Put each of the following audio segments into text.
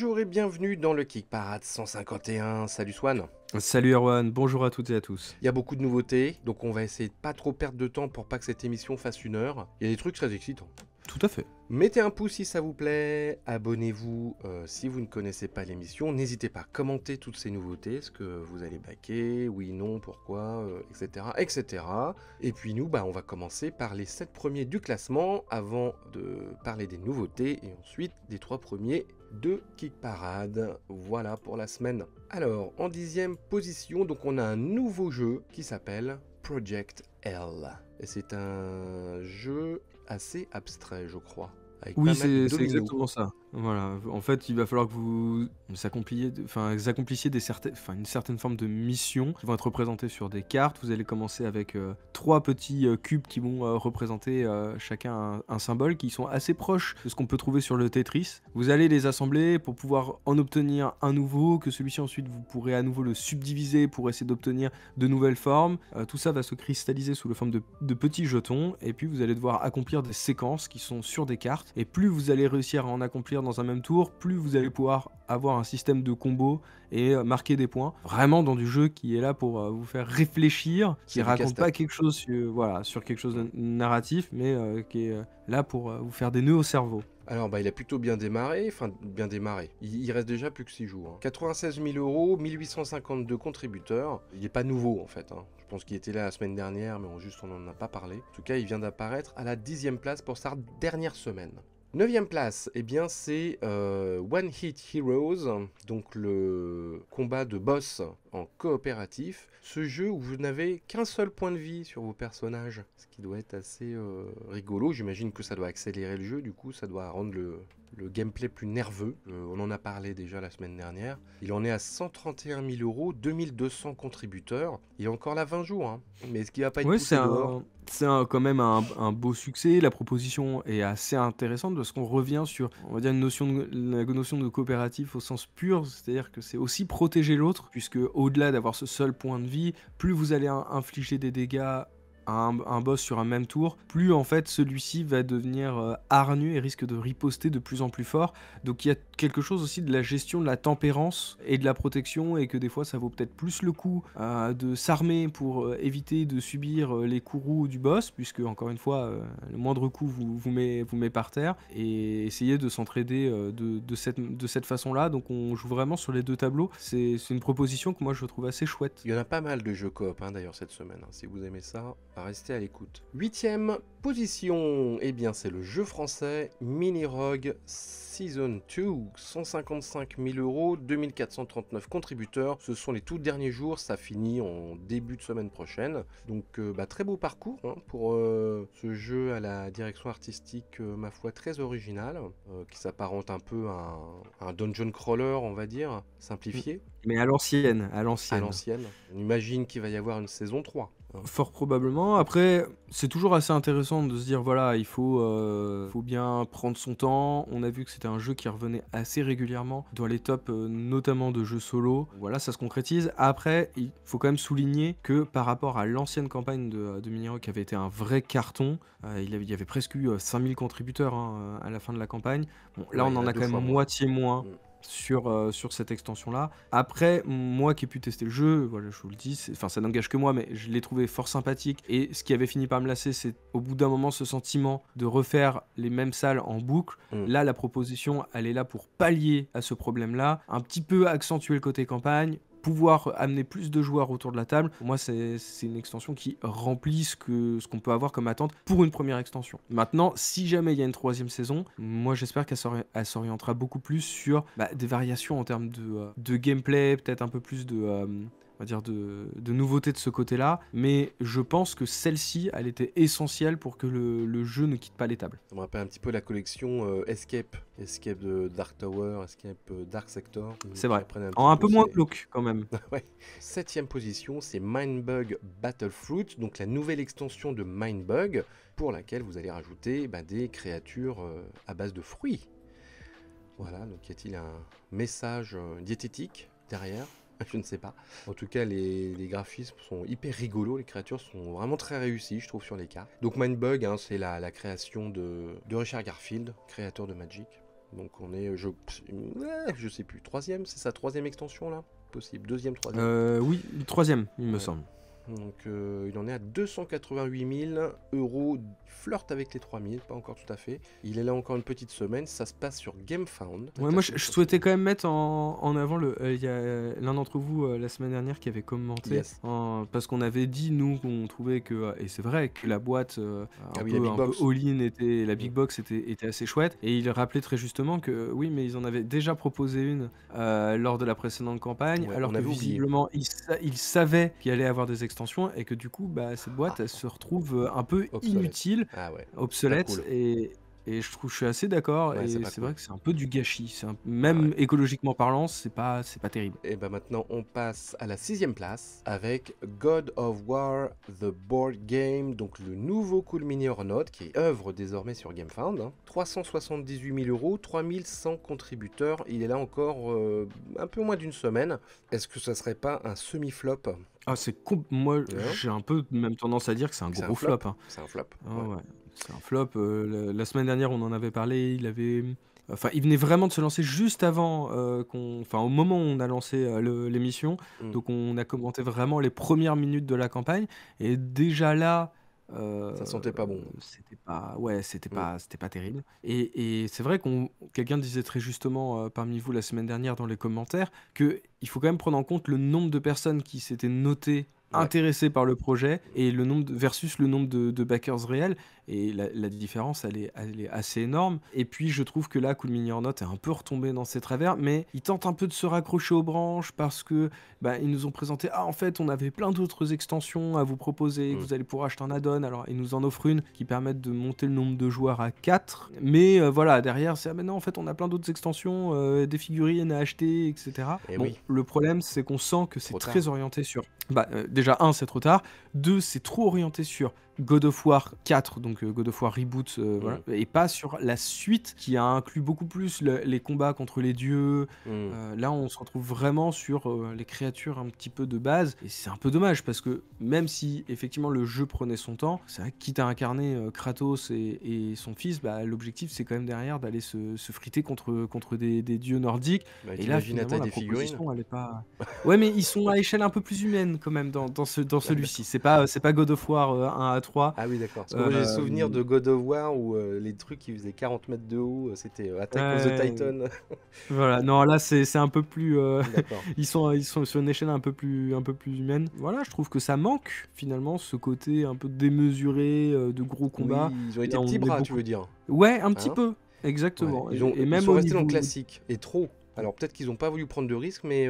Bonjour et bienvenue dans le Kick Parade 151. Salut Swan. Salut Erwan, bonjour à toutes et à tous. Il y a beaucoup de nouveautés, donc on va essayer de pas trop perdre de temps pour pas que cette émission fasse 1 heure. Il y a des trucs très excitants. Tout à fait. Mettez un pouce si ça vous plaît, abonnez-vous si vous ne connaissez pas l'émission, n'hésitez pas à commenter toutes ces nouveautés, ce que vous allez baquer, oui, non, pourquoi, etc., etc. Et puis nous, on va commencer par les 7 premiers du classement avant de parler des nouveautés et ensuite des 3 premiers de Kick Parade. Voilà pour la semaine. Alors, en 10e position, donc on a un nouveau jeu qui s'appelle Project L. Et c'est un jeu assez abstrait, je crois. Avec pas Oui, mal de c'est dominos. exactement ça. Voilà, en fait, il va falloir que vous accomplissiez une certaine forme de mission qui vont être représentées sur des cartes. Vous allez commencer avec 3 petits cubes qui vont représenter chacun un symbole qui sont assez proches de ce qu'on peut trouver sur le Tetris. Vous allez les assembler pour pouvoir en obtenir un nouveau, que celui-ci ensuite vous pourrez à nouveau le subdiviser pour essayer d'obtenir de nouvelles formes. Tout ça va se cristalliser sous la forme de petits jetons et puis vous allez devoir accomplir des séquences qui sont sur des cartes. Et plus vous allez réussir à en accomplir dans un même tour, plus vous allez pouvoir avoir un système de combos et marquer des points. Vraiment dans du jeu qui est là pour vous faire réfléchir, qui raconte pas quelque chose sur quelque chose de narratif, mais qui est là pour vous faire des nœuds au cerveau. Alors, il a plutôt bien démarré, Il reste déjà plus que 6 jours. 96 000 euros, 1852 contributeurs. Il n'est pas nouveau en fait. Je pense qu'il était là la semaine dernière, mais on n'en a pas parlé. En tout cas, il vient d'apparaître à la 10e place pour sa dernière semaine. 9e place, c'est One Hit Heroes, donc le combat de boss en coopératif. Ce jeu où vous n'avez qu'un seul point de vie sur vos personnages, ce qui doit être assez rigolo. J'imagine que ça doit accélérer le jeu, du coup ça doit rendre le gameplay plus nerveux. On en a parlé déjà la semaine dernière. Il en est à 131 000 euros, 2200 contributeurs. Il est encore là 20 jours, mais est-ce qu'il va pas être poussé dehors ? C'est quand même un beau succès. La proposition est assez intéressante parce qu'on revient sur, on va dire, la notion de coopératif au sens pur, c'est-à-dire que c'est aussi protéger l'autre, puisque au-delà d'avoir ce seul point de vie, plus vous allez infliger des dégâts à un boss sur un même tour, plus en fait celui-ci va devenir hargneux et risque de riposter de plus en plus fort. Donc il y a quelque chose aussi de la gestion de la tempérance et de la protection, et que des fois ça vaut peut-être plus le coup de s'armer pour éviter de subir les courroux du boss, puisque encore une fois le moindre coup vous met par terre, et essayer de s'entraider de cette façon-là. Donc on joue vraiment sur les deux tableaux. C'est une proposition que moi je trouve assez chouette. Il y en a pas mal de jeux coop d'ailleurs cette semaine, si vous aimez ça, restez à l'écoute. 8e position, c'est le jeu français Mini Rogue Season 2, 155 000 euros, 2439 contributeurs. Ce sont les tout derniers jours, ça finit en début de semaine prochaine. Donc très beau parcours pour ce jeu à la direction artistique, ma foi, très originale, qui s'apparente un peu à un dungeon crawler, on va dire, simplifié. Mais à l'ancienne. On imagine qu'il va y avoir une saison 3. Fort probablement. Après, c'est toujours assez intéressant de se dire, voilà, il faut bien prendre son temps. On a vu que c'était un jeu qui revenait assez régulièrement dans les tops, notamment de jeux solo. Voilà, ça se concrétise. Après, il faut quand même souligner que par rapport à l'ancienne campagne de Mini Rogue qui avait été un vrai carton, il y avait presque eu 5000 contributeurs à la fin de la campagne. Bon, là, on en a quand même moitié moins. Sur cette extension-là. Après, moi qui ai pu tester le jeu, voilà, je vous le dis, ça n'engage que moi, mais je l'ai trouvé fort sympathique. Et ce qui avait fini par me lasser, c'est au bout d'un moment ce sentiment de refaire les mêmes salles en boucle. Là, la proposition, elle est là pour pallier à ce problème-là, un petit peu accentuer le côté campagne, pouvoir amener plus de joueurs autour de la table. Pour moi, c'est une extension qui remplit ce qu'on peut avoir comme attente pour une première extension. Maintenant, si jamais il y a une 3e saison, moi j'espère qu'elle s'orientera beaucoup plus sur des variations en termes de gameplay, peut-être un peu plus on va dire de nouveautés de ce côté-là, mais je pense que celle-ci, elle était essentielle pour que le jeu ne quitte pas les tables. Ça me rappelle un petit peu la collection Escape de Dark Tower, Escape Dark Sector. C'est vrai, un peu moins glauque quand même. Ouais. 7e position, c'est Mindbug Battlefruit, donc la nouvelle extension de Mindbug, pour laquelle vous allez rajouter des créatures à base de fruits. Voilà, donc y a-t-il un message diététique derrière ? Je ne sais pas. En tout cas, les graphismes sont hyper rigolos, les créatures sont vraiment très réussies, je trouve, sur les cartes. Donc Mindbug, c'est la création de Richard Garfield, créateur de Magic. Donc on est, je sais plus, troisième, c'est sa troisième extension là? Possible, deuxième, troisième. Oui, le troisième, il me Ouais. semble. Donc il en est à 288 000 euros. Flirte avec les 3000, pas encore tout à fait. Il est là encore une petite semaine. Ça se passe sur GameFound. Ouais, moi, je souhaitais quand même mettre en avant il y a l'un d'entre vous la semaine dernière qui avait commenté, Yes. parce qu'on avait dit, nous, qu'on trouvait que, et c'est vrai, que la boîte Ah oui, la Big un peu Box. all-in la Big Box était assez chouette. Et il rappelait très justement que oui, mais ils en avaient déjà proposé une lors de la précédente campagne, Ouais, alors on que avait oublié. visiblement, ils savaient qu'il allait avoir des extensions et que du coup, bah, cette boîte, elle se retrouve un peu Obsolète. inutile, Ah ouais. obsolète, cool. et je suis assez d'accord, Ouais, c'est et pas c'est cool. vrai que c'est un peu du gâchis. Même écologiquement parlant, c'est pas terrible. Et ben maintenant on passe à la 6e place avec God of War The Board Game, donc le nouveau Cool Mini or Not qui est œuvre désormais sur GameFound. 378 000 euros, 3100 contributeurs. Il est là encore un peu moins d'une semaine. Est-ce que ça serait pas un semi-flop? Ah, moi, Ouais. j'ai un peu même tendance à dire que c'est un C'est gros un flop. flop, hein. C'est un flop. Ah ouais. ouais, c'est un flop. La semaine dernière, on en avait parlé. Enfin, il venait vraiment de se lancer juste avant enfin, au moment où on a lancé l'émission. Mm. Donc, on a commenté vraiment les premières minutes de la campagne. Et déjà là, Ça sentait pas bon. c'était pas terrible. Et c'est vrai quelqu'un disait très justement parmi vous la semaine dernière dans les commentaires que il faut quand même prendre en compte le nombre de personnes qui s'étaient notées Ouais. intéressées par le projet et versus le nombre de backers réels. Et la différence, elle est assez énorme. Et puis, je trouve que là, Cool Mini or Not est un peu retombé dans ses travers, mais il tente un peu de se raccrocher aux branches parce que ils nous ont présenté, en fait, on avait plein d'autres extensions à vous proposer, que vous allez pouvoir acheter un add-on. Alors, ils nous en offrent une qui permet de monter le nombre de joueurs à 4. Mais voilà, derrière, c'est, maintenant, en fait, on a plein d'autres extensions, des figurines à acheter, etc. Et Bon, oui. le problème, c'est qu'on sent que c'est Trop très tard. orienté sur... déjà, c'est trop tard. 2, c'est trop orienté sur God of War 4, donc God of War Reboot, voilà, et pas sur la suite qui a inclus beaucoup plus les combats contre les dieux. Là, on se retrouve vraiment sur les créatures un petit peu de base, et c'est un peu dommage parce que même si effectivement le jeu prenait son temps, c'est vrai que quitte à incarner Kratos et son fils, l'objectif c'est quand même derrière d'aller se friter contre des dieux nordiques. Et là, T'imagines à finalement, taille la des figurines? proposition, elle est pas. Ouais, mais ils sont à échelle un peu plus humaine quand même dans celui-ci. C'est pas God of War 1 à 3. Ah oui, d'accord. Parce que moi j'ai souvenir de God of War où les trucs qui faisaient 40 mètres de haut, c'était Attack of the Titan. Voilà, non, là c'est un peu plus. D'accord. Ils sont sur une échelle un peu plus humaine. Voilà, je trouve que ça manque finalement ce côté un peu démesuré de gros combats. Oui, ils ont été Là, on petits est bras, tu beaucoup. veux dire. Ouais, un petit Hein? peu, exactement. Ouais. Et Ils même sont au restés dans le niveau. classique, et trop. Alors peut-être qu'ils n'ont pas voulu prendre de risques, mais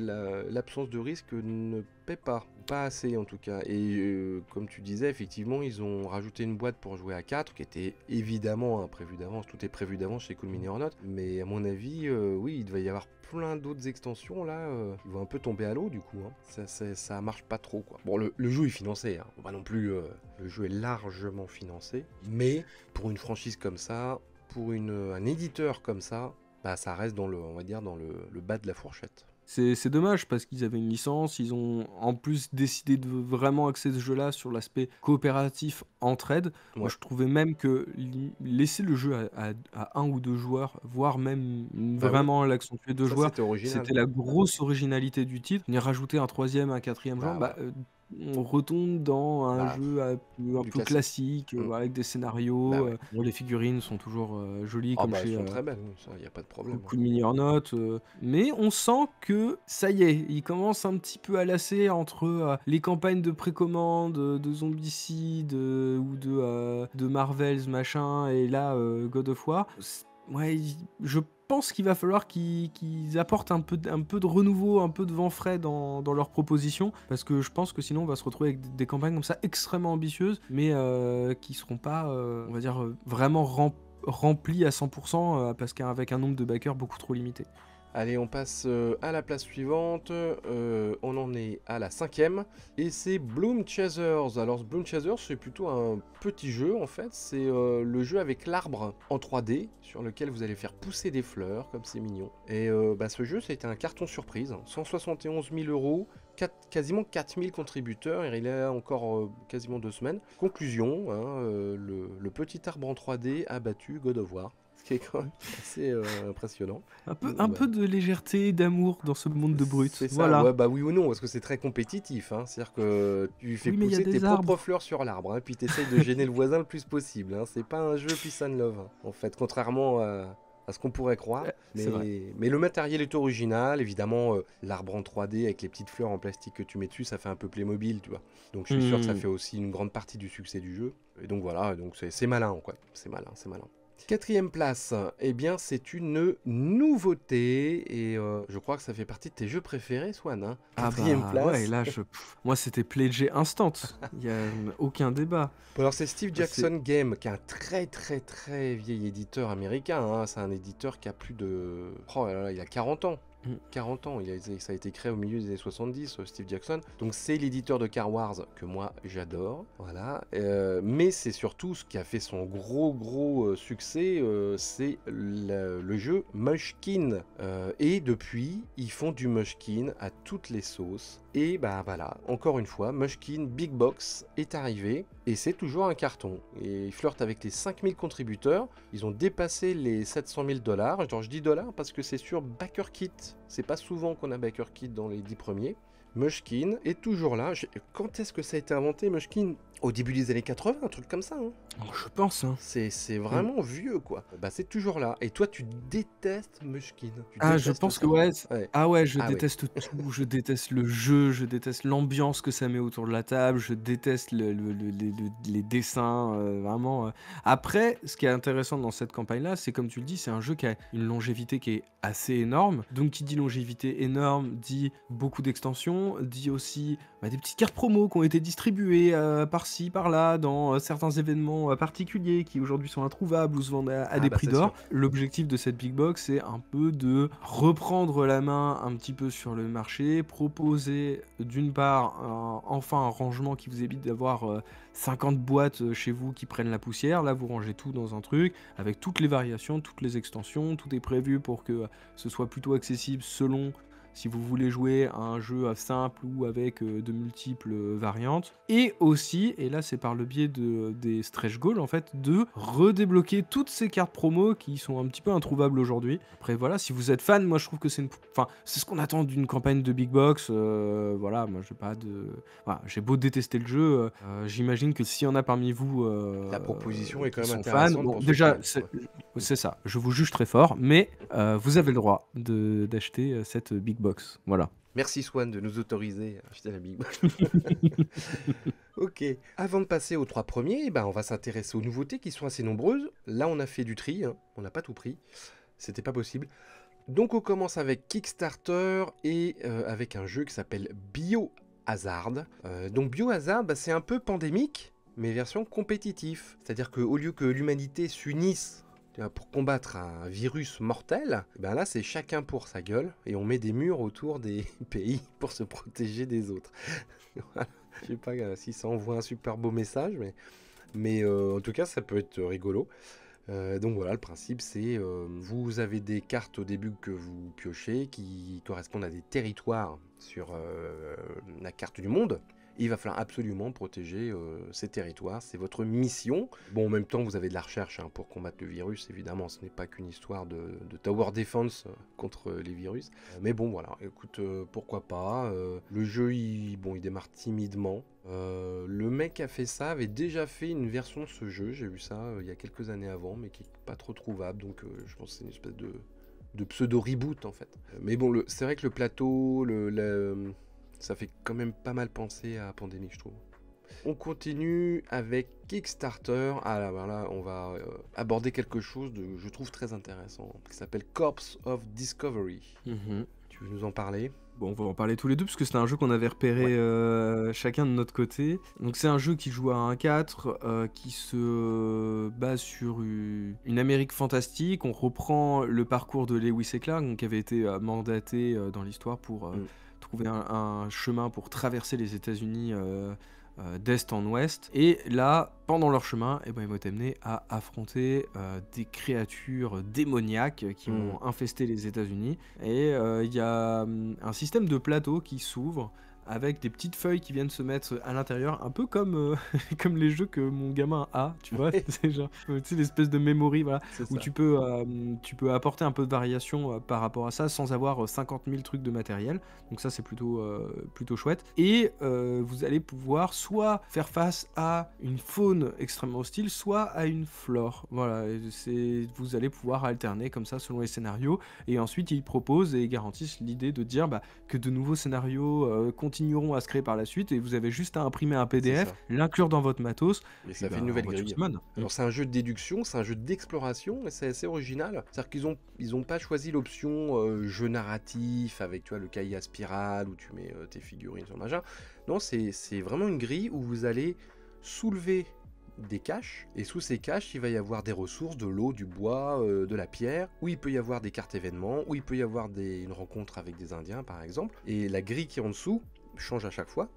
l'absence de risque ne paie pas. Pas assez en tout cas. Et comme tu disais, effectivement, ils ont rajouté une boîte pour jouer à 4, qui était évidemment prévu d'avance. Tout est prévu d'avance chez Cool Mini or Not. Mais à mon avis, oui, il devait y avoir plein d'autres extensions là qui vont un peu tomber à l'eau du coup. Ça marche pas trop quoi. Bon, le jeu est financé, hein. Pas non plus. Le jeu est largement financé. Mais pour une franchise comme ça, pour un éditeur comme ça, ça reste on va dire dans le bas de la fourchette. C'est dommage parce qu'ils avaient une licence, ils ont en plus décidé de vraiment axer ce jeu-là sur l'aspect coopératif entraide. Moi, Ouais. je trouvais même que laisser le jeu à un ou deux joueurs, voire même vraiment l'accentuer deux Ça, joueurs, c'était original. c'était la grosse originalité du titre. Venir rajouter un troisième, un quatrième joueur, Ouais. on retombe dans un jeu un du peu classique, Mm. avec des scénarios. Ouais. Bon, les figurines sont toujours jolies, comme Elles chez sont très belles, oui, ça, y a pas de problème. Cool Mini or Not, mais on sent que ça y est, il commence un petit peu à lasser entre les campagnes de précommande de Zombicide ou de Marvels machin, et là God of War. Ouais, je pense qu'il va falloir qu'ils apportent un peu de renouveau, un peu de vent frais dans leurs propositions, parce que je pense que sinon on va se retrouver avec des campagnes comme ça extrêmement ambitieuses, mais qui seront pas, on va dire, vraiment rempli à 100% parce qu'avec un nombre de backers beaucoup trop limité. Allez, on passe à la place suivante. On en est à la 5e. Et c'est Bloom Chasers. Alors, Bloom Chasers, c'est plutôt un petit jeu en fait. C'est le jeu avec l'arbre en 3D sur lequel vous allez faire pousser des fleurs, comme c'est mignon. Et ce jeu, ça a été un carton surprise. 171 000 euros. Quasiment 4000 contributeurs, et il est encore quasiment 2 semaines. Conclusion, le petit arbre en 3D a battu God of War. ce qui est quand même assez impressionnant. Un Bah, peu de légèreté, d'amour dans ce monde de brut. c'est ça, Voilà. ouais, bah oui ou non, parce que c'est très compétitif, hein. C'est-à-dire que tu fais Oui, mais il y a pousser tes des propres arbres. fleurs sur l'arbre, hein, puis t'essayes de gêner le voisin le plus possible, hein. C'est pas un jeu peace and love, hein, en fait, contrairement à ce qu'on pourrait croire. C'est vrai. Mais le matériel est original, évidemment, l'arbre en 3D avec les petites fleurs en plastique que tu mets dessus, ça fait un peu Playmobil, tu vois. Donc je suis sûr que ça Hmm. fait aussi une grande partie du succès du jeu. Et donc voilà, donc c'est malin, quoi. C'est malin, c'est malin. Quatrième place, eh bien c'est une nouveauté et je crois que ça fait partie de tes jeux préférés, Swan, hein. Ah Quatrième bah ouais, place. là, moi, c'était Pledgé instant. Il y a aucun débat. Bon, alors c'est Steve C'est... Jackson Game, qui est un très très très vieil éditeur américain, hein. C'est un éditeur qui a plus de... Oh là là, il a 40 ans. Mm. 40 ans, ça a été créé au milieu des années 70, Steve Jackson. Donc c'est l'éditeur de Car Wars que moi j'adore, voilà. Mais c'est surtout ce qui a fait son gros succès, c'est le jeu Munchkin. Et depuis, ils font du Munchkin à toutes les sauces. Et bah voilà, encore une fois, Munchkin Big Box est arrivé et c'est toujours un carton. Et ils flirtent avec les 5000 contributeurs, ils ont dépassé les 700 000 $. Genre je dis dollars parce que c'est sur BackerKit. C'est pas souvent qu'on a BackerKit dans les 10 premiers. Munchkin est toujours là. Quand est-ce que ça a été inventé, Munchkin? Au début des années 80, un truc comme ça, hein. Je pense, hein. C'est vraiment vieux, quoi. Bah, c'est toujours là. Et toi, tu détestes Munchkin. Tu Ah, je détestes pense ça. que ouais. Ouais. Ah ouais, je Ah ouais. déteste tout. Je déteste le jeu, je déteste l'ambiance que ça met autour de la table, je déteste les dessins, vraiment. Après, ce qui est intéressant dans cette campagne-là, c'est comme tu le dis, c'est un jeu qui a une longévité qui est assez énorme. Donc, qui dit longévité énorme, dit beaucoup d'extensions, dit aussi des petites cartes promo qui ont été distribuées par-ci, par-là, dans certains événements particuliers qui aujourd'hui sont introuvables ou se vendent à des bah, prix c'est d'or. sûr. L'objectif de cette Big Box, c'est un peu de reprendre la main un petit peu sur le marché, proposer d'une part enfin un rangement qui vous évite d'avoir 50 boîtes chez vous qui prennent la poussière. Là, vous rangez tout dans un truc avec toutes les variations, toutes les extensions. Tout est prévu pour que ce soit plutôt accessible selon si vous voulez jouer à un jeu simple ou avec de multiples variantes. Et aussi, et là c'est par le biais des stretch goals en fait, de redébloquer toutes ces cartes promo qui sont un petit peu introuvables aujourd'hui. Après voilà, si vous êtes fan, moi je trouve que c'est c'est ce qu'on attend d'une campagne de Big Box. Voilà, moi j'ai pas de... Voilà, j'ai beau détester le jeu, j'imagine que s'il y en a parmi vous La proposition est quand qui même sont fans, intéressante bon pour ceux déjà qui aiment. Ouais. c'est ça, je vous juge très fort, mais vous avez le droit d'acheter cette Big Box. Voilà. Merci Swan de nous autoriser à acheter la Big Box. Ok, avant de passer aux 3 premiers, on va s'intéresser aux nouveautés qui sont assez nombreuses. Là, on a fait du tri, hein. On n'a pas tout pris, c'était pas possible. Donc, on commence avec Kickstarter et avec un jeu qui s'appelle Biohazard. Donc, Biohazard, c'est un peu pandémique, mais version compétitive. C'est-à-dire qu'au lieu que l'humanité s'unisse pour combattre un virus mortel, là c'est chacun pour sa gueule et on met des murs autour des pays pour se protéger des autres. Voilà. Je sais pas si ça envoie un super beau message, mais en tout cas ça peut être rigolo. Donc voilà, le principe c'est vous avez des cartes au début que vous piochez qui correspondent à des territoires sur la carte du monde. Il va falloir absolument protéger ces territoires, c'est votre mission. Bon, en même temps, vous avez de la recherche pour combattre le virus, évidemment, ce n'est pas qu'une histoire de tower defense contre les virus. Mais bon, voilà, écoute, pourquoi pas. Le jeu, il démarre timidement. Le mec qui a fait ça avait déjà fait une version de ce jeu, j'ai vu ça il y a quelques années avant, mais qui n'est pas trop trouvable, donc je pense que c'est une espèce de pseudo-reboot en fait. Mais bon, c'est vrai que le plateau, ça fait quand même pas mal penser à Pandémie, je trouve. On continue avec Kickstarter. Ah là, on va aborder quelque chose de, je trouve, très intéressant, qui s'appelle Corps of Discovery. Tu veux nous en parler ? Bon, on va en parler tous les deux, parce que c'était un jeu qu'on avait repéré chacun de notre côté. Donc c'est un jeu qui joue à 1-4, qui se base sur une Amérique fantastique. On reprend le parcours de Lewis et Clark, donc, qui avait été mandaté dans l'histoire pour trouver un chemin pour traverser les États-Unis d'est en ouest. Et là, pendant leur chemin, ils vont être amenés à affronter des créatures démoniaques qui vont infester les États-Unis. Et il y a un système de plateau qui s'ouvre avec des petites feuilles qui viennent se mettre à l'intérieur, un peu comme, comme les jeux que mon gamin a, tu vois? C'est genre, tu sais, l'espèce de memory, voilà, C'est où ça. tu peux apporter un peu de variation, par rapport à ça, sans avoir, 50 000 trucs de matériel. Donc ça, c'est plutôt chouette et vous allez pouvoir soit faire face à une faune extrêmement hostile, soit à une flore. Voilà, et vous allez pouvoir alterner comme ça selon les scénarios et ensuite ils proposent et garantissent l'idée de dire que de nouveaux scénarios continueront à se créer par la suite et vous avez juste à imprimer un C'est PDF, ça. l'inclure dans votre matos Et et ça puis fait une nouvelle envoie tout grille. ce mode. Alors c'est un jeu de déduction, c'est un jeu d'exploration et c'est assez original. C'est-à-dire qu'ils ont pas choisi l'option jeu narratif avec tu vois le cahier à spirale où tu mets tes figurines sur machin. Non, c'est vraiment une grille où vous allez soulever des caches et sous ces caches il va y avoir des ressources, de l'eau, du bois, de la pierre, où il peut y avoir des cartes événements, où il peut y avoir une rencontre avec des Indiens par exemple. Et la grille qui est en dessous change à chaque fois.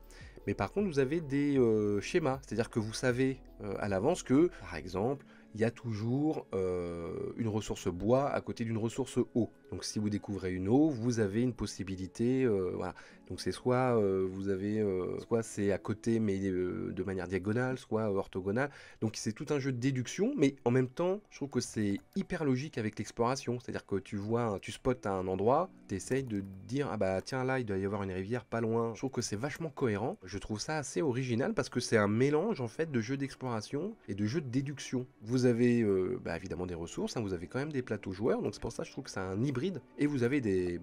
Mais par contre, vous avez des schémas, c'est-à-dire que vous savez à l'avance que, par exemple, il y a toujours une ressource bois à côté d'une ressource eau. Donc si vous découvrez une eau, vous avez une possibilité, voilà. Donc c'est soit vous avez, soit c'est à côté mais de manière diagonale, soit orthogonale. Donc c'est tout un jeu de déduction, mais en même temps, je trouve que c'est hyper logique avec l'exploration. C'est-à-dire que tu vois, tu spots à un endroit, tu essayes de dire, ah bah tiens là, il doit y avoir une rivière pas loin. Je trouve que c'est vachement cohérent. Je trouve ça assez original parce que c'est un mélange en fait de jeux d'exploration et de jeux de déduction. Vous avez évidemment des ressources, hein, vous avez quand même des plateaux joueurs, donc c'est pour ça que je trouve que c'est un hybride. Et vous avez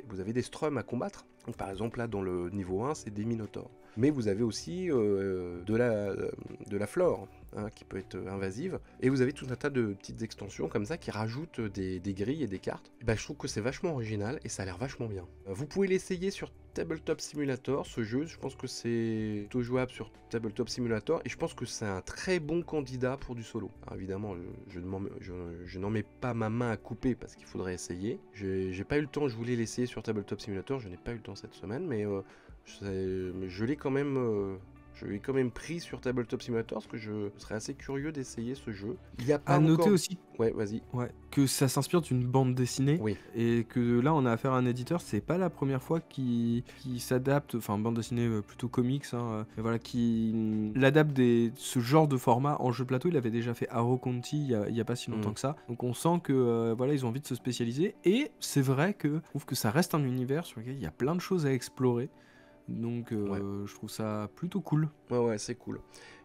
vous avez des strums à combattre. Donc, par exemple là dans le niveau 1 c'est des minotaures. Mais vous avez aussi de la flore, hein, qui peut être invasive. Et vous avez tout un tas de petites extensions comme ça qui rajoutent des grilles et des cartes. Et je trouve que c'est vachement original et ça a l'air vachement bien. Vous pouvez l'essayer sur Tabletop Simulator, ce jeu. Je pense que c'est plutôt jouable sur Tabletop Simulator et je pense que c'est un très bon candidat pour du solo. Alors, évidemment, je n'en mets pas ma main à couper parce qu'il faudrait essayer. J'ai pas eu le temps, je voulais l'essayer sur Tabletop Simulator, je n'ai pas eu le temps cette semaine, mais je l'ai quand même pris sur Tabletop Simulator parce que je serais assez curieux d'essayer ce jeu. Il n'y a pas À noter encore... aussi Ouais, vas-y. que ça s'inspire d'une bande dessinée Oui. et que là on a affaire à un éditeur, c'est pas la première fois qui s'adapte, enfin bande dessinée plutôt comics, hein, mais voilà, qui l'adapte ce genre de format en jeu plateau. Il avait déjà fait Arrow County il y a pas si longtemps que ça, donc on sent que voilà, ils ont envie de se spécialiser et c'est vrai que je trouve que ça reste un univers sur lequel il y a plein de choses à explorer. Donc je trouve ça plutôt cool. Ouais, c'est cool.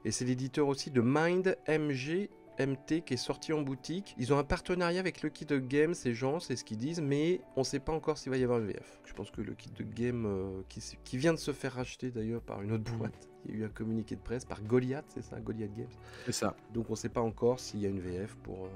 Et c'est l'éditeur aussi de Mind MT qui est sorti en boutique. Ils ont un partenariat avec Lucky Duck Games, ces gens, c'est ce qu'ils disent, mais on sait pas encore s'il va y avoir une VF. Je pense que Lucky Duck Games, qui vient de se faire racheter d'ailleurs par une autre boîte, il y a eu un communiqué de presse par Goliath, c'est ça, Goliath Games. C'est ça. Donc on sait pas encore s'il y a une VF pour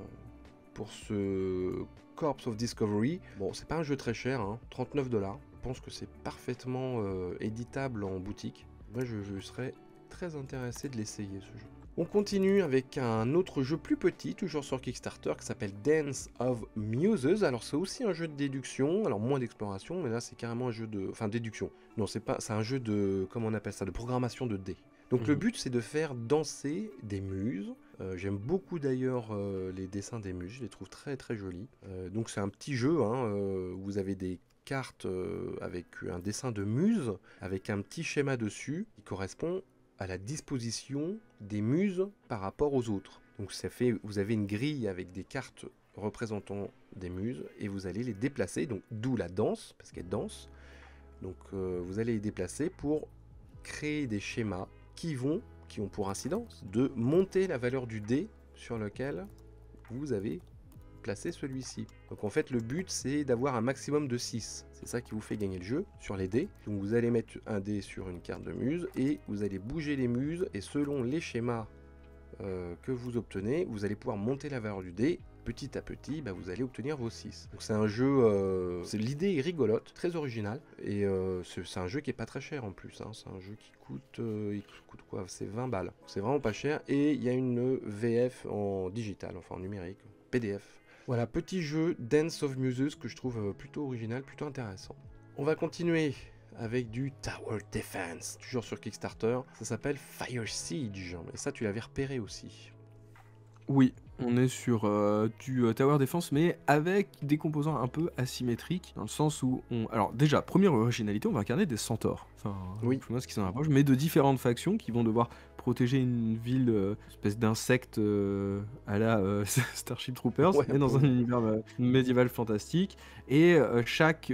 ce Corps of Discovery. Bon, c'est pas un jeu très cher, hein, $39. Je pense que c'est parfaitement éditable en boutique. Moi, je serais très intéressé de l'essayer, ce jeu. On continue avec un autre jeu plus petit, toujours sur Kickstarter, qui s'appelle Dance of Muses. Alors c'est aussi un jeu de déduction, alors moins d'exploration, mais là c'est carrément un jeu de... Enfin déduction. Non, c'est un jeu de... Comment on appelle ça? De programmation de dés. Donc le but c'est de faire danser des muses. J'aime beaucoup d'ailleurs les dessins des muses, je les trouve très très jolis. Donc c'est un petit jeu, hein, vous avez des cartes avec un dessin de muse, avec un petit schéma dessus, qui correspond à la disposition des muses par rapport aux autres. Donc vous avez une grille avec des cartes représentant des muses et vous allez les déplacer, donc d'où la danse, parce qu'elles dansent. Donc vous allez les déplacer pour créer des schémas qui ont pour incidence de monter la valeur du dé sur lequel vous avez placé celui-ci. Donc en fait le but c'est d'avoir un maximum de 6. C'est ça qui vous fait gagner le jeu sur les dés. Donc vous allez mettre un dé sur une carte de muse et vous allez bouger les muses et selon les schémas que vous obtenez, vous allez pouvoir monter la valeur du dé. Petit à petit, vous allez obtenir vos 6. Donc c'est un jeu, l'idée est rigolote, très originale, et c'est un jeu qui est pas très cher en plus, hein. C'est un jeu qui coûte, quoi? C'est 20 balles. C'est vraiment pas cher, et il y a une VF en digital, enfin en numérique, PDF. Voilà, petit jeu Dance of Muses que je trouve plutôt original, plutôt intéressant. On va continuer avec du Tower Defense, toujours sur Kickstarter. Ça s'appelle Fire Siege, et ça tu l'avais repéré aussi. Oui, on est sur du tower defense, mais avec des composants un peu asymétriques, dans le sens où alors déjà, première originalité, on va incarner des centaures. Enfin, Oui. je sais pas ce qui s'en rapproche, mais de différentes factions qui vont devoir protéger une ville, espèce d'insecte à la Starship Troopers, Ouais, mais dans un univers médiéval fantastique. Et chaque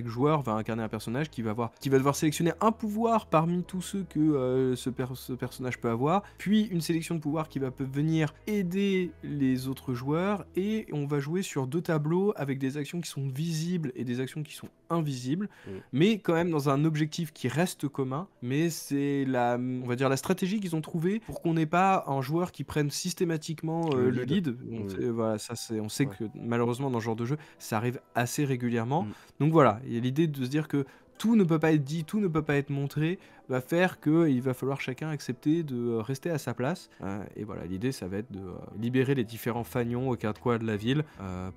joueur va incarner un personnage qui va devoir sélectionner un pouvoir parmi tous ceux que ce personnage peut avoir, puis une sélection de pouvoirs qui va venir aider les autres joueurs, et on va jouer sur 2 tableaux avec des actions qui sont visibles et des actions qui sont invisibles, mais quand même dans un objectif qui reste commun. Mais c'est on va dire la stratégie qu'ils ont trouvée pour qu'on n'ait pas un joueur qui prenne systématiquement Le le lead. lead. Voilà, on sait Ouais. que malheureusement dans ce genre de jeu, ça arrive assez régulièrement. Mm. Donc voilà, il y a l'idée de se dire que tout ne peut pas être dit, tout ne peut pas être montré, va faire qu'il va falloir chacun accepter de rester à sa place. Et voilà, l'idée, ça va être de libérer les différents fagnons aux quatre coins de la ville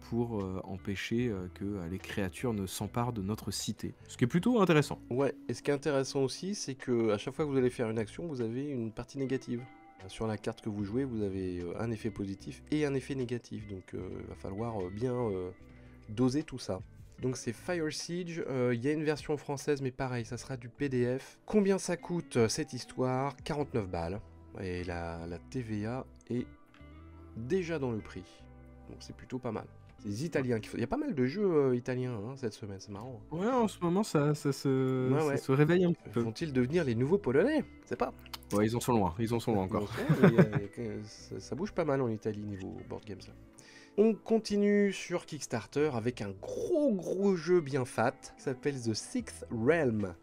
pour empêcher que les créatures ne s'emparent de notre cité. Ce qui est plutôt intéressant. Ouais, et ce qui est intéressant aussi, c'est que à chaque fois que vous allez faire une action, vous avez une partie négative. Sur la carte que vous jouez, vous avez un effet positif et un effet négatif, donc il va falloir bien doser tout ça. Donc c'est Fire Siege, il y a une version française, mais pareil, ça sera du PDF. Combien ça coûte cette histoire? 49 balles, et la TVA est déjà dans le prix, donc c'est plutôt pas mal. C'est les Italiens qui font. Il y a pas mal de jeux italiens cette semaine, c'est marrant. Ouais, en ce moment, ça Ouais. se réveille un petit peu. Vont-ils devenir les nouveaux Polonais? C'est pas. Ouais, ils en sont loin encore. Ça bouge pas mal en Italie niveau board games. On continue sur Kickstarter avec un gros jeu bien fat qui s'appelle The Sixth Realm.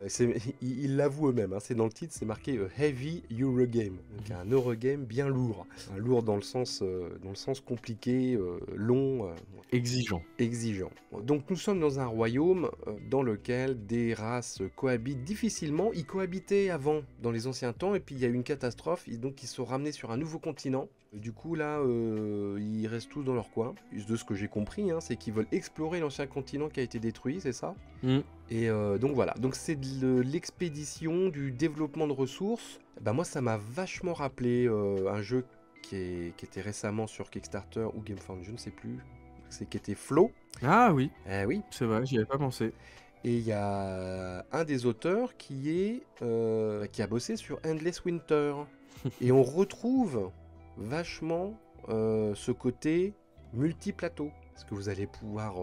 Ils l'avouent eux-mêmes, c'est dans le titre, c'est marqué Heavy Eurogame. Donc un Eurogame bien lourd. Lourd dans le sens compliqué, long. Exigeant. Donc nous sommes dans un royaume dans lequel des races cohabitent difficilement. Ils cohabitaient avant, dans les anciens temps, et puis il y a eu une catastrophe, donc ils sont ramenés sur un nouveau continent. Du coup là, ils restent tous dans leur coin. De ce que j'ai compris, c'est qu'ils veulent explorer l'ancien continent qui a été détruit, c'est ça? Et donc voilà, donc c'est de l'expédition, du développement de ressources. Moi ça m'a vachement rappelé un jeu qui était récemment sur Kickstarter ou GameFound, je ne sais plus. Qui était Flow. Ah oui. Oui. C'est vrai, j'y avais pas pensé. Et il y a un des auteurs qui a bossé sur Endless Winter. Et on retrouve vachement ce côté multi-plateau. Parce que vous allez pouvoir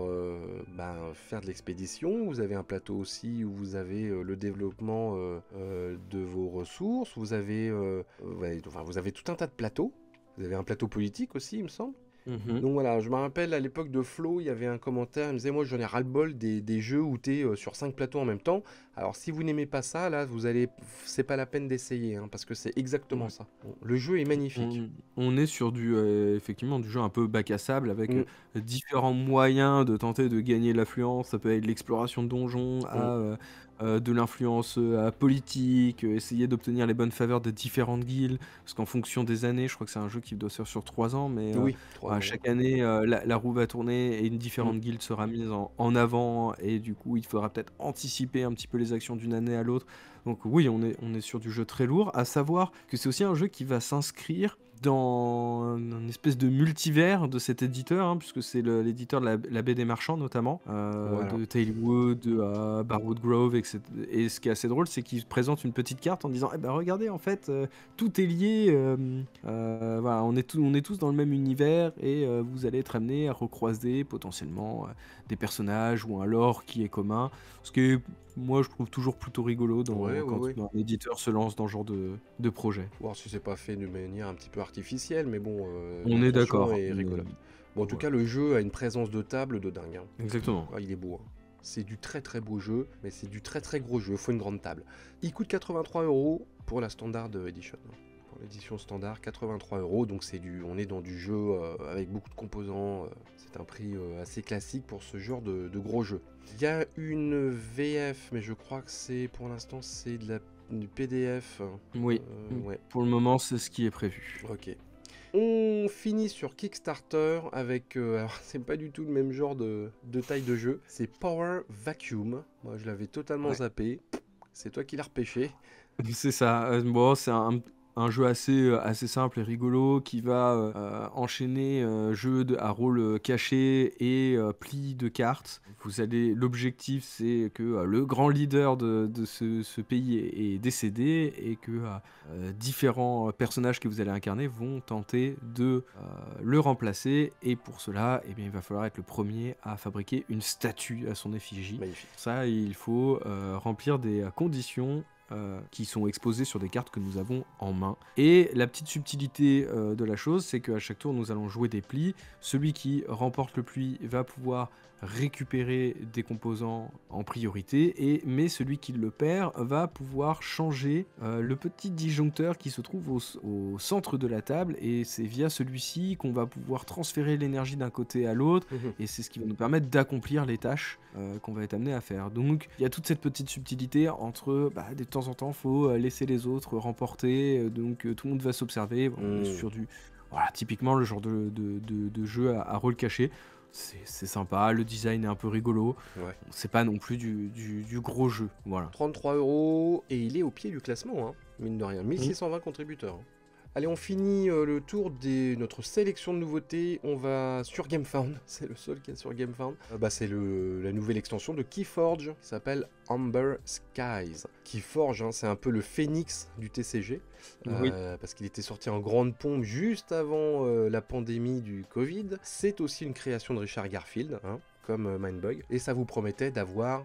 faire de l'expédition. Vous avez un plateau aussi où vous avez le développement de vos ressources. Vous avez tout un tas de plateaux. Vous avez un plateau politique aussi, il me semble. Donc voilà, je me rappelle à l'époque de Flo, il y avait un commentaire, il me disait moi j'en ai ras-le-bol des jeux où tu es sur 5 plateaux en même temps. Alors si vous n'aimez pas ça, là c'est pas la peine d'essayer, parce que c'est exactement ça. Bon, le jeu est magnifique. On est sur effectivement du jeu un peu bac à sable avec différents moyens de tenter de gagner l'affluence. Ça peut être l'exploration de donjons de l'influence politique, essayer d'obtenir les bonnes faveurs de différentes guildes, parce qu'en fonction des années, je crois que c'est un jeu qui doit se faire sur 3 ans, mais chaque année, la roue va tourner et une différente guilde sera mise en avant, et du coup, il faudra peut-être anticiper un petit peu les actions d'une année à l'autre. Donc oui, on est sur du jeu très lourd, à savoir que c'est aussi un jeu qui va s'inscrire dans une espèce de multivers de cet éditeur, puisque c'est l'éditeur de la baie des marchands notamment, de Tailwood, de Barwood Grove, etc. Et ce qui est assez drôle, c'est qu'il présente une petite carte en disant regardez, en fait, tout est lié, voilà, on est tous dans le même univers, et vous allez être amenés à recroiser potentiellement des personnages ou un lore qui est commun, ce qui est, moi, je trouve toujours plutôt rigolo quand un éditeur se lance dans ce genre de projet. Voir si c'est pas fait de manière un petit peu artificielle, mais bon, on est d'accord. Est rigolote. Bon, en tout cas, le jeu a une présence de table de dingue. Exactement. Il est beau. C'est du très très beau jeu, mais c'est du très très gros jeu. Il faut une grande table. Il coûte 83 € pour la Standard Edition. Pour l'édition standard, 83 €. Donc on est dans du jeu avec beaucoup de composants. C'est un prix assez classique pour ce genre de gros jeu. Il y a une VF, mais je crois que pour l'instant c'est du PDF. Oui. Pour le moment, c'est ce qui est prévu. Ok. On finit sur Kickstarter avec, alors c'est pas du tout le même genre de taille de jeu, c'est Power Vacuum. Moi je l'avais totalement zappé, c'est toi qui l'as repêché. C'est ça, c'est un jeu assez simple et rigolo qui va enchaîner à rôle caché et pli de cartes. L'objectif, c'est que le grand leader de ce pays est décédé et que différents personnages que vous allez incarner vont tenter de le remplacer. Et pour cela, eh bien, il va falloir être le premier à fabriquer une statue à son effigie. Magnifique. Pour ça, il faut remplir des conditions qui sont exposées sur des cartes que nous avons en main. Et la petite subtilité de la chose, c'est qu'à chaque tour, nous allons jouer des plis. Celui qui remporte le pli va pouvoir récupérer des composants en priorité, mais celui qui le perd va pouvoir changer le petit disjoncteur qui se trouve au centre de la table, et c'est via celui-ci qu'on va pouvoir transférer l'énergie d'un côté à l'autre, et c'est ce qui va nous permettre d'accomplir les tâches qu'on va être amené à faire. Donc il y a toute cette petite subtilité entre de temps en temps il faut laisser les autres remporter, donc tout le monde va s'observer. On est sur typiquement le genre de jeu à rôle caché. C'est sympa, le design est un peu rigolo. Ouais. C'est pas non plus du gros jeu. Voilà. 33 € et il est au pied du classement, hein, mine de rien. 1620 contributeurs. Hein. Allez, on finit le tour de notre sélection de nouveautés. On va sur GameFound. C'est le seul qui est sur GameFound. C'est la nouvelle extension de Keyforge qui s'appelle Amber Skies. Keyforge, hein, c'est un peu le phénix du TCG. Parce qu'il était sorti en grande pompe juste avant la pandémie du Covid. C'est aussi une création de Richard Garfield, hein, comme Mindbug, et ça vous promettait d'avoir,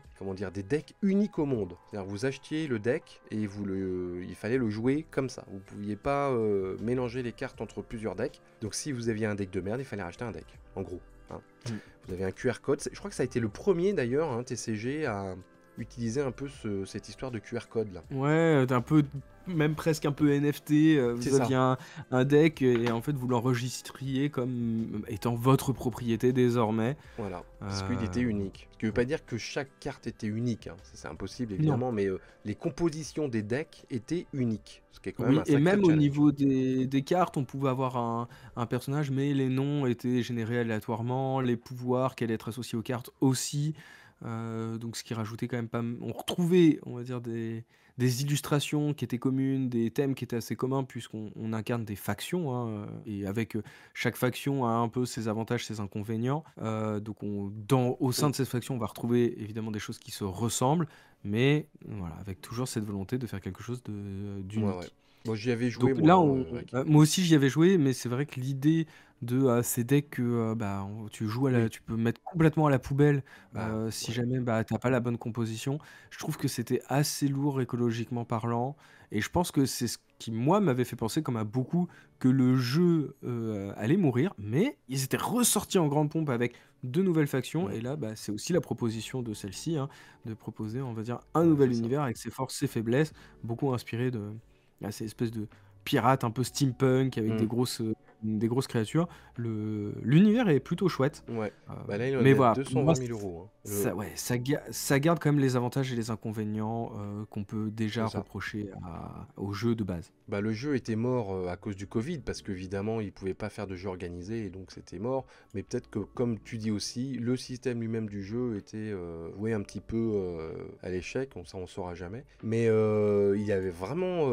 des decks uniques au monde. C'est-à-dire vous achetiez le deck et il fallait le jouer comme ça. Vous pouviez pas mélanger les cartes entre plusieurs decks. Donc si vous aviez un deck de merde, il fallait racheter un deck, en gros. Hein. Vous avez un QR code. Je crois que ça a été le premier d'ailleurs, hein, TCG, à utiliser un peu cette histoire de QR code là. Ouais, un peu, même presque un peu NFT. Vous aviez un deck et en fait vous l'enregistriez comme étant votre propriété désormais. Voilà, parce qu'il était unique. Ce qui ne veut pas dire que chaque carte était unique, hein. C'est impossible évidemment, mais les compositions des decks étaient uniques. Ce qui est quand même un sacré et même challenge. au niveau des cartes, on pouvait avoir un personnage, mais les noms étaient générés aléatoirement, les pouvoirs qui allaient être associés aux cartes aussi. Donc ce qui rajoutait quand même pas... On retrouvait, on va dire, des illustrations qui étaient communes, des thèmes qui étaient assez communs, puisqu'on incarne des factions, hein, et avec chaque faction a un peu ses avantages, ses inconvénients. Donc au sein de cette faction, on va retrouver évidemment des choses qui se ressemblent, mais voilà, avec toujours cette volonté de faire quelque chose d'unique. Ouais. Moi j'y avais joué. Donc là, moi aussi j'y avais joué, mais c'est vrai que l'idée de ces decks que tu joues tu peux mettre complètement à la poubelle si jamais t'as pas la bonne composition. Je trouve que c'était assez lourd écologiquement parlant, et je pense que c'est ce qui moi m'avait fait penser, comme à beaucoup, que le jeu allait mourir, mais ils étaient ressortis en grande pompe avec de nouvelles factions, et là c'est aussi la proposition de celle-ci, hein, de proposer, on va dire, un nouvel univers avec ses forces, ses faiblesses, beaucoup inspiré de ces espèces de pirates un peu steampunk avec des grosses créatures. L'univers est plutôt chouette. Ouais. Là, il en Mais est voilà, à 220 000 €. Hein. Ça garde quand même les avantages et les inconvénients qu'on peut déjà reprocher au jeu de base. Le jeu était mort à cause du Covid, parce qu'évidemment, il ne pouvait pas faire de jeu organisé, et donc c'était mort. Mais peut-être que, comme tu dis aussi, le système lui-même du jeu était voué un petit peu à l'échec, ça on ne saura jamais. Mais il avait vraiment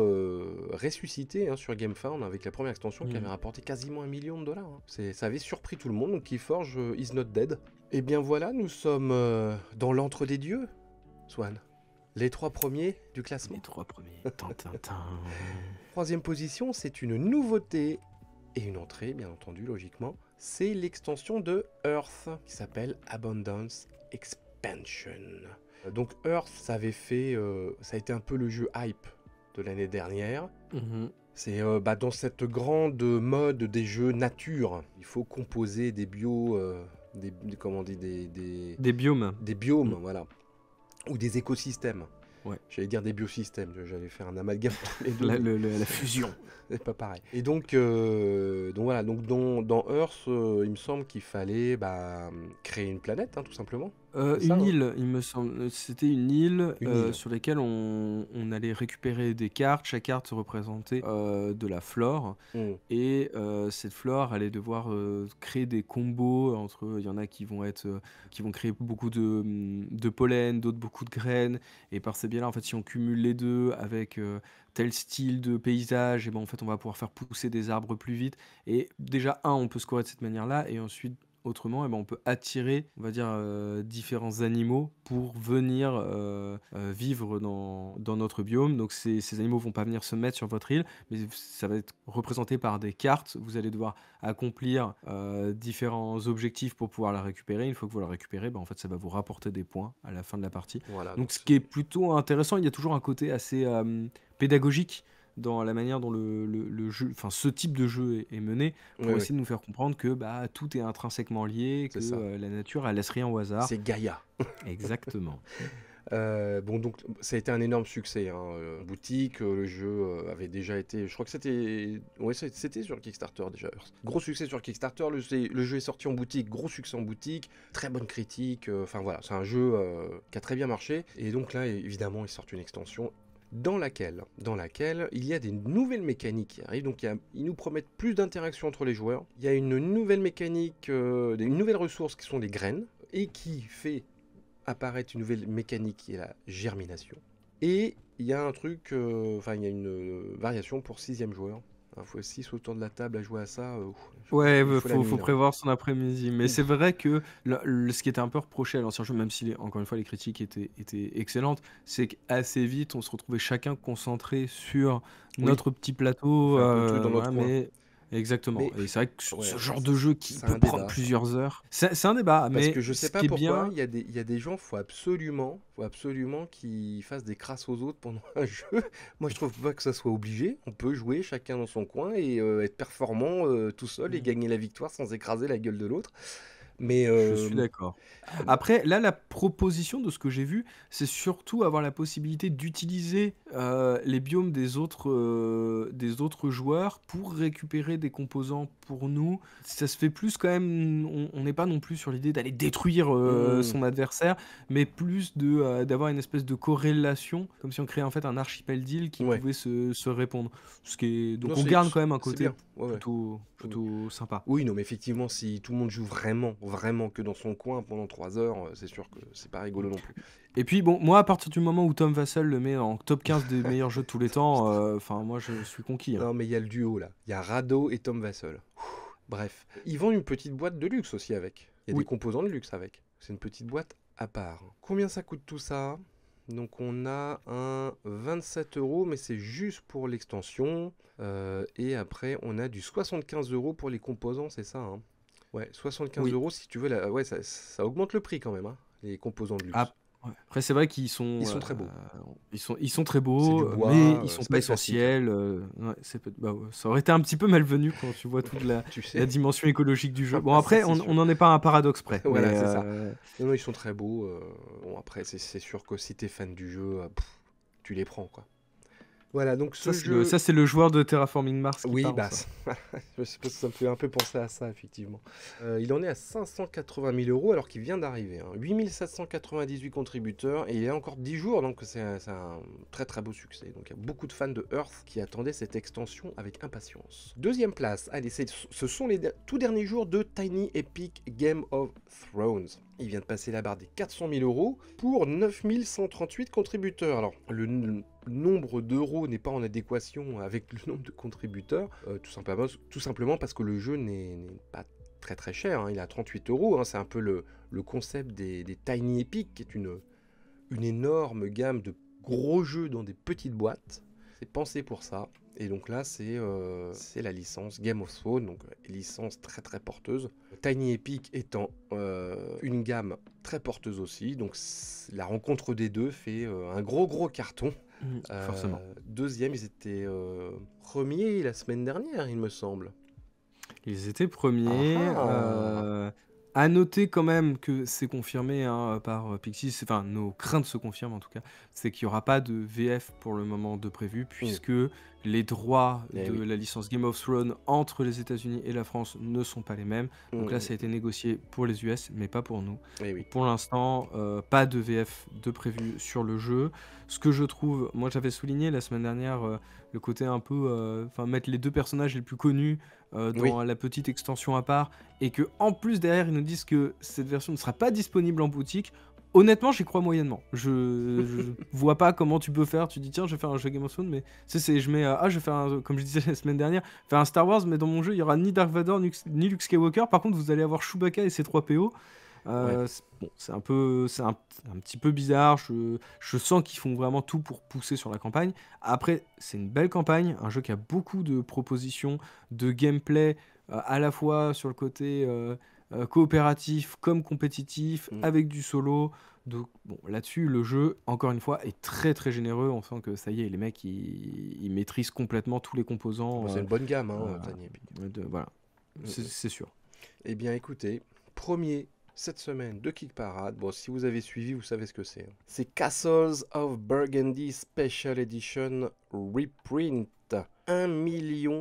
ressuscité, hein, sur GameFound avec la première extension qui avait rapporté quasiment $1 million. Hein. Ça avait surpris tout le monde, donc Keyforge is not dead. Et bien voilà, nous sommes dans l'antre des dieux, Swan. Les 3 premiers du classement. Les 3 premiers. Troisième position, c'est une nouveauté et une entrée, bien entendu, logiquement. C'est l'extension de Earth qui s'appelle Abundance Expansion. Donc Earth, ça a été un peu le jeu hype de l'année dernière. C'est dans cette grande mode des jeux nature. Il faut composer des des biomes. Des biomes, voilà. Ou des écosystèmes. Ouais. J'allais dire des biosystèmes, j'allais faire un amalgame entre les deux. La fusion. C'est pas pareil. Et donc voilà, dans Earth, il me semble qu'il fallait créer une planète, hein, tout simplement. C'est ça, Une hein? île, il me semble, c'était une île, Une île. sur laquelle on allait récupérer des cartes. Chaque carte représentait, de la flore Mmh. et cette flore allait devoir, créer des combos entre il y en a qui vont être, qui vont créer beaucoup de pollen, d'autres beaucoup de graines et par ces biais-là, en fait, si on cumule les 2 avec, tel style de paysage et ben, en fait, on va pouvoir faire pousser des arbres plus vite et déjà on peut scorer de cette manière-là et ensuite autrement, eh ben, on peut attirer, on va dire, différents animaux pour venir, vivre dans notre biome. Donc ces animaux vont pas venir se mettre sur votre île, mais ça va être représenté par des cartes. Vous allez devoir accomplir, différents objectifs pour pouvoir la récupérer. Une fois que vous la récupérez, bah, en fait, ça va vous rapporter des points à la fin de la partie. Voilà, Donc donc ce c'est qui est plutôt intéressant, il y a toujours un côté assez, pédagogique dans la manière dont le jeu enfin ce type de jeu est mené oui, pour oui, essayer de nous faire comprendre que, bah, tout est intrinsèquement lié, c'est que, ça. la nature, elle laisse rien au hasard. C'est Gaïa. Exactement. Bon, donc ça a été un énorme succès, hein, en boutique, le jeu, avait déjà été je crois que c'était ouais, c'était sur Kickstarter déjà, Hearth. Gros succès sur Kickstarter, le jeu est sorti en boutique, gros succès en boutique, très bonne critique, enfin voilà, c'est un jeu, qui a très bien marché et donc là, évidemment, ils sortent une extension dans laquelle il y a des nouvelles mécaniques qui arrivent, donc ils nous promettent plus d'interaction entre les joueurs. Il y a une nouvelle mécanique, une nouvelle ressource qui sont les graines et qui fait apparaître une nouvelle mécanique qui est la germination. Et il y a un truc, enfin il y a une variation pour 6e joueur. Il faut 6 autour de la table à jouer à ça, Ouais, il faut la faut mine, hein. prévoir son après-midi. Mais c'est Ouf. vrai que ce qui était un peu reproché à l'ancien jeu, même si encore une fois les critiques étaient excellentes, c'est qu'assez vite on se retrouvait chacun concentré sur Oui, notre petit on plateau, fait un peu tout dans notre voilà, coin. mais exactement. Mais Et c'est vrai que ouais, ce genre de jeu qui c'est peut un prendre débat ça. plusieurs heures, c'est un débat, Parce que mais je sais ce pas qui est pourquoi, bien. il y a des gens, faut absolument qu'ils fassent des crasses aux autres pendant un jeu. Moi, je trouve pas que ça soit obligé. On peut jouer chacun dans son coin et être performant tout seul et gagner la victoire sans écraser la gueule de l'autre. Mais Je suis d'accord. Après, là, la proposition de ce que j'ai vu, c'est surtout avoir la possibilité d'utiliser les biomes des autres joueurs pour récupérer des composants pour nous. Ça se fait plus quand même, on n'est pas non plus sur l'idée d'aller détruire hmm, son adversaire, mais plus d'avoir une espèce de corrélation, comme si on créait en fait un archipel d'îles qui ouais. pouvait se répondre. Non, Donc on garde quand même un c'est côté bien. Ouais, ouais. Oui. plutôt sympa. Oui, non, mais effectivement, si tout le monde joue vraiment, vraiment que dans son coin pendant 3 heures, c'est sûr que c'est pas rigolo non plus. Et puis bon, moi à partir du moment où Tom Vassell le met en top 15 des meilleurs jeux de tous les temps, enfin moi je suis conquis, hein. Non, mais il y a le duo là. Il y a Rado et Tom Vassell. Bref. Ils vendent une petite boîte de luxe aussi avec. Il y a des Oui. composants de luxe avec. C'est une petite boîte à part. Combien ça coûte tout ça? Donc on a un 27 euros, mais c'est juste pour l'extension. Et après, on a du 75 euros pour les composants, c'est ça, hein? Ouais, 75 Oui. euros si tu veux. Ouais, ça augmente le prix quand même, hein, les composants de luxe. Ah, ouais. Après c'est vrai Ils sont très beaux. ils sont très C'est du beaux, mais bois, ils sont c'est pas pas du plastique, hein. essentiels, ouais, bah, ouais, ça aurait été un petit peu malvenu quand tu vois toute Tu la sais? dimension écologique du jeu. Ah Bon bah ça après c'est sûr. on n'en est pas à un paradoxe près, mais Voilà, c'est ça. Non, non, ils sont très beaux. Bon, après, c'est sûr que si t'es fan du jeu, tu les prends, quoi. Voilà, donc ce jeu. ça c'est le joueur de Terraforming Mars qui Oui, parle bah, ça. je sais pas si ça me fait un peu penser à ça, effectivement. Il en est à 580 000 euros alors qu'il vient d'arriver, hein. 8 798 contributeurs et il y a encore 10 jours, donc c'est un très très beau succès. Donc il y a beaucoup de fans de Earth qui attendaient cette extension avec impatience. Deuxième place, allez, ce sont les tout derniers jours de Tiny Epic Game of Thrones. Il vient de passer la barre des 400 000 euros pour 9 138 contributeurs. Alors, le nombre d'euros n'est pas en adéquation avec le nombre de contributeurs, tout simplement parce que le jeu n'est pas très très cher, hein. Il est à 38 euros, hein. C'est un peu le concept des Tiny Epic, qui est une énorme gamme de gros jeux dans des petites boîtes. C'est pensé pour ça. Et donc là, c'est la licence Game of Thrones, donc licence très très porteuse. Tiny Epic étant une gamme très porteuse aussi, donc la rencontre des deux fait un gros carton. Forcément. Deuxième, ils étaient premiers la semaine dernière, il me semble. Ils étaient premiers. Ah À noter quand même que c'est confirmé hein, par Pixis, enfin nos craintes se confirment en tout cas, c'est qu'il n'y aura pas de VF pour le moment de prévu, puisque les droits Eh de oui. la licence Game of Thrones entre les États-Unis et la France ne sont pas les mêmes. Donc là, Mm. ça a été négocié pour les US, mais pas pour nous. Eh Donc oui. pour l'instant, pas de VF de prévu sur le jeu. Ce que je trouve, moi j'avais souligné la semaine dernière le côté un peu, enfin mettre les deux personnages les plus connus Oui. dans la petite extension à part, et que en plus derrière ils nous disent que cette version ne sera pas disponible en boutique. Honnêtement, j'y crois moyennement. Je vois pas comment tu peux faire. Tu dis, tiens, je vais faire un jeu Game of Thrones, mais tu sais, je mets, je vais faire, comme je disais la semaine dernière, faire un Star Wars, mais dans mon jeu, il y aura ni Dark Vador, ni Luke Skywalker. Par contre, vous allez avoir Chewbacca et ses 3 PO. Ouais. Bon, c'est un petit peu bizarre. Je sens qu'ils font vraiment tout pour pousser sur la campagne. Après, c'est une belle campagne, un jeu qui a beaucoup de propositions, de gameplay, à la fois sur le côté coopératif comme compétitif, Mm. avec du solo. Donc, bon, là-dessus, le jeu, encore une fois, est très très généreux. On sent que ça y est, les mecs, ils maîtrisent complètement tous les composants. Bon, c'est une bonne gamme, Euh, hein, Tiny Epic. voilà, Mm, c'est mm. c'est sûr. Eh bien, écoutez, premier cette semaine de Kick Parade. Bon, si vous avez suivi, vous savez ce que c'est, hein. C'est Castles of Burgundy Special Edition Reprint. 1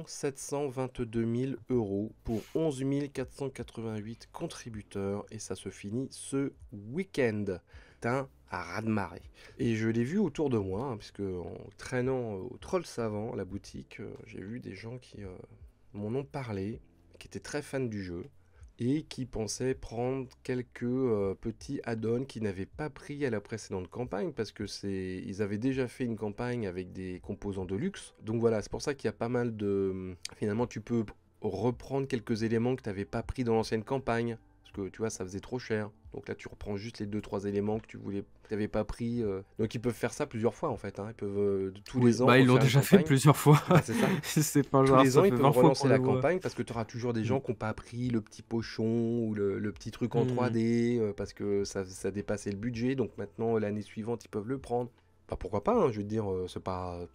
722 000 € pour 11 488 contributeurs et ça se finit ce week-end. C'est un raz-de-marée. Et je l'ai vu autour de moi, hein, puisque en traînant au Troll Savant, la boutique, j'ai vu des gens qui m'en ont parlé, qui étaient très fans du jeu et qui pensaient prendre quelques petits add-ons qu'ils n'avaient pas pris à la précédente campagne parce que ils avaient déjà fait une campagne avec des composants de luxe. Donc voilà, c'est pour ça qu'il y a pas mal de... Finalement, tu peux reprendre quelques éléments que tu n'avais pas pris dans l'ancienne campagne parce que tu vois, ça faisait trop cher. Donc là, tu reprends juste les 2-3 éléments que tu n'avais pas pris. Donc ils peuvent faire ça plusieurs fois en fait, hein. Ils peuvent tous Oui, les ans bah ils l'ont refaire une déjà fait campagne. plusieurs fois. Bah, c'est ça. C'est pas Tous genre, les ans, ça ils fait peuvent 20 fois relancer qu'on la le voit. campagne parce que tu auras toujours des Mm. gens qui n'ont pas pris le petit pochon ou le petit truc en Mm. 3D parce que ça dépassait le budget. Donc maintenant, l'année suivante, ils peuvent le prendre. Bah, pourquoi pas, hein, je veux dire, c'est pas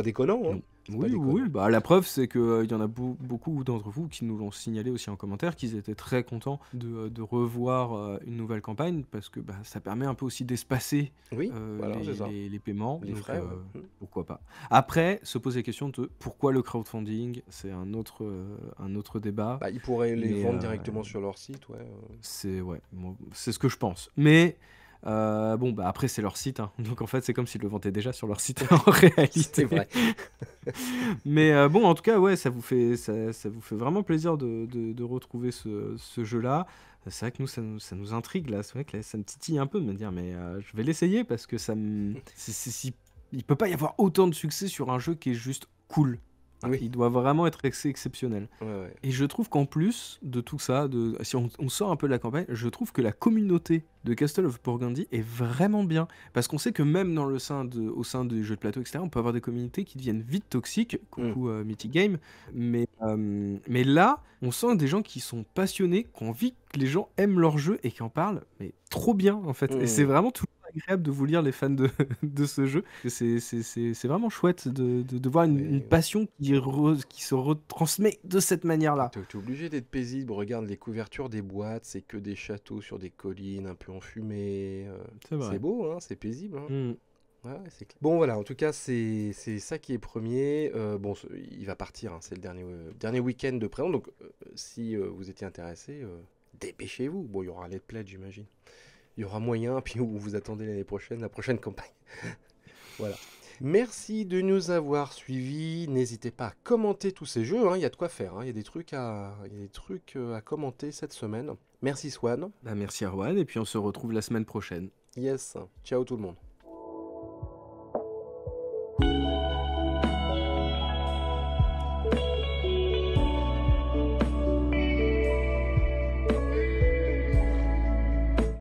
déconnant, hein. Mm. C'est pas Oui, oui, déconnant. bah la preuve c'est que il y en a beaucoup d'entre vous qui nous l'ont signalé aussi en commentaire, qu'ils étaient très contents de revoir une nouvelle campagne, parce que bah, ça permet un peu aussi d'espacer Oui, voilà, c'est ça. les paiements, Les donc frais, ouais. pourquoi pas. Après, se pose la question de pourquoi le crowdfunding, c'est un autre débat, Bah, ils pourraient les mais vendre directement sur leur site, ouais. ouais, c'est ce que je pense. Mais bon, bah après c'est leur site, hein. Donc en fait c'est comme s'ils le vendaient déjà sur leur site en C'est réalité. vrai. Mais bon, en tout cas, ouais, ça vous fait vraiment plaisir de retrouver ce jeu-là. C'est vrai que nous, ça nous intrigue là. C'est vrai que là, ça me titille un peu de me dire, mais je vais l'essayer parce que il peut pas y avoir autant de succès sur un jeu qui est juste cool. Oui, Il doit vraiment être exceptionnel. ouais, ouais. Et je trouve qu'en plus de tout ça, si on sort un peu de la campagne, je trouve que la communauté de Castle of Burgundy est vraiment bien. Parce qu'on sait que même au sein des jeux de plateau, etc., on peut avoir des communautés qui deviennent vite toxiques. Coucou Mythic Game. Mais là, on sent des gens qui sont passionnés, qui ont envie que les gens aiment leur jeu et qui en parlent, mais trop bien en fait. Et c'est vraiment tout agréable de vous lire, les fans de ce jeu. C'est vraiment chouette de voir une Mais passion qui se retransmet de cette manière-là. t'es obligé d'être paisible. Regarde les couvertures des boîtes, c'est que des châteaux sur des collines un peu enfumées. C'est vrai. C'est beau, hein, c'est paisible, hein. Mm. Ouais, ouais, c'est clair. Bon, voilà, en tout cas, c'est ça qui est premier. Bon, il va partir, hein, c'est le dernier week-end de présent. Donc, si vous étiez intéressé, dépêchez-vous. Bon, il y aura Let's Play, j'imagine. Il y aura moyen, puis vous attendez l'année prochaine, la prochaine campagne. Voilà. Merci de nous avoir suivis. N'hésitez pas à commenter tous ces jeux, hein. Il y a de quoi faire, hein. Il y a des trucs à commenter cette semaine. Merci Swan. Bah, merci Erwan, et puis on se retrouve la semaine prochaine. Yes. Ciao tout le monde.